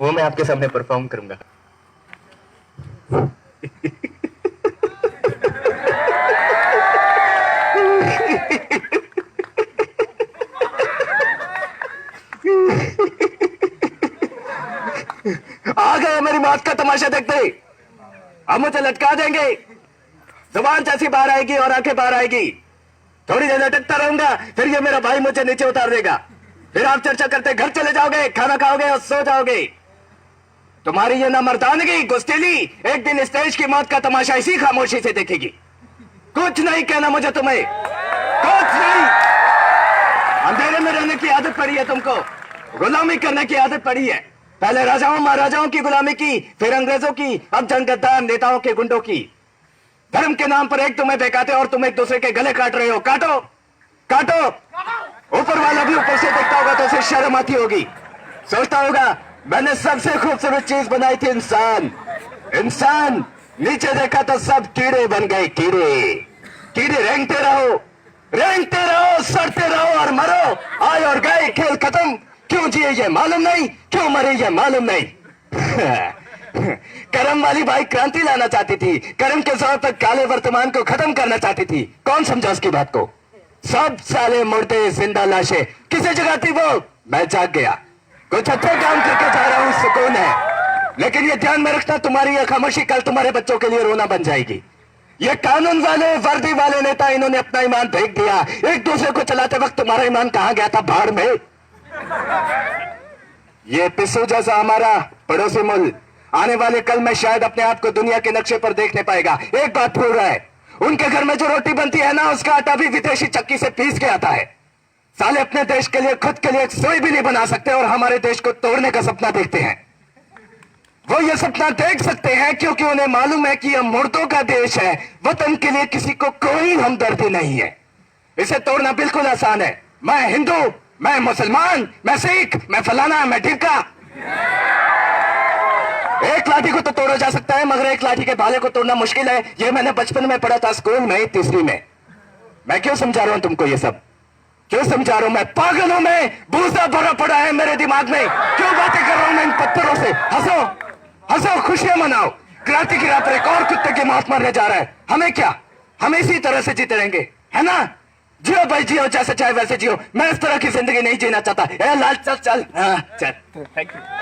वो मैं आपके सामने परफॉर्म करूंगा। आ गए मेरी मौत का तमाशा देखते ही। अब मुझे लटका देंगे, जुबान जैसी बाहर आएगी और आंखें बाहर आएगी। थोड़ी देर लटकता रहूंगा, फिर ये मेरा भाई मुझे नीचे उतार देगा। फिर आप चर्चा करते घर चले जाओगे, खाना खाओगे और सो जाओगे। तुम्हारी ये ना मर्दानगी गुस्तीली एक दिन स्टेज की मौत का तमाशा इसी खामोशी से देखेगी। कुछ नहीं कहना मुझे तुम्हें, कुछ नहीं। अंधेरे में रहने की आदत पड़ी है तुमको, गुलामी करने की आदत पड़ी है। पहले राजाओं महाराजाओं की गुलामी की, फिर अंग्रेजों की, अब जंगद्दार नेताओं के गुंडों की। धर्म के नाम पर एक तुम्हें बेकाते और तुम एक दूसरे के गले काट रहे हो। काटो काटो। ऊपर वाला भी ऊपर से देखता होगा तो उसे शर्म आती होगी। सोचता होगा मैंने सबसे खूबसूरत चीज बनाई थी, इंसान। इंसान नीचे देखा तो सब कीड़े बन गए। कीड़े कीड़े रेंगते रहो, सड़ते रहो और मरो। आए और गए, खेल खत्म। क्यों जिए ये मालूम नहीं, क्यों मरे ये मालूम नहीं। करम वाली भाई क्रांति लाना चाहती थी, करम के जोर तक काले वर्तमान को खत्म करना चाहती थी। कौन समझा उसकी बात को? सब साले मुर्दे जिंदा लाशें। किसे जगाती वो? मैं जाग गया, कुछ अच्छा काम करके जा रहा हूं, सुकून है। लेकिन ये ध्यान में रखना, तुम्हारी यह खामोशी कल तुम्हारे बच्चों के लिए रोना बन जाएगी। ये कानून वाले वर्दी वाले नेता, इन्होंने अपना ईमान फेंक दिया। एक दूसरे को चलाते वक्त तुम्हारा ईमान कहां गया था? भाड़ में। ये पिस्सू जैसा हमारा पड़ोसी मुल्क आने वाले कल में शायद अपने आप को दुनिया के नक्शे पर देखने पाएगा। एक बात भूल रहा है, उनके घर में जो रोटी बनती है ना, उसका आटा भी विदेशी चक्की से पीस के आता है। साले अपने देश के लिए, खुद के लिए एक सोई भी नहीं बना सकते और हमारे देश को तोड़ने का सपना देखते हैं। वो ये सपना देख सकते हैं क्योंकि उन्हें मालूम है कि यह मुर्दों का देश है। वतन के लिए किसी को कोई हमदर्दी नहीं है। इसे तोड़ना बिल्कुल आसान है। मैं हिंदू, मैं मुसलमान, मैं सिख, मैं फलाना, मैं ढिमका। एक लाठी को तो तोड़ा जा सकता है, मगर एक लाठी के भाले को तोड़ना मुश्किल है। ये मैंने बचपन में पढ़ा था स्कूल में, तीसरी में। मैं क्यों समझा रहा हूं तुमको ये सब? क्यों समझा रहा हूं? मैं पागल हूं, मैं भूसा भरा पड़ा है मेरे दिमाग में। क्यों बातें कर रहा हूं मैं इन पत्थरों से? हंसो हंसो, खुशियां मनाओ। क्रांति की राह पर एक और कुत्ते की मौत मरने जा रहा है। हमें क्या, हम इसी तरह से जीते रहेंगे, है ना? जियो भाई जियो, जैसे चाहे वैसे जियो। मैं इस तरह की जिंदगी नहीं जीना चाहता। ए लाल चल चल, हाँ चल। Thank you.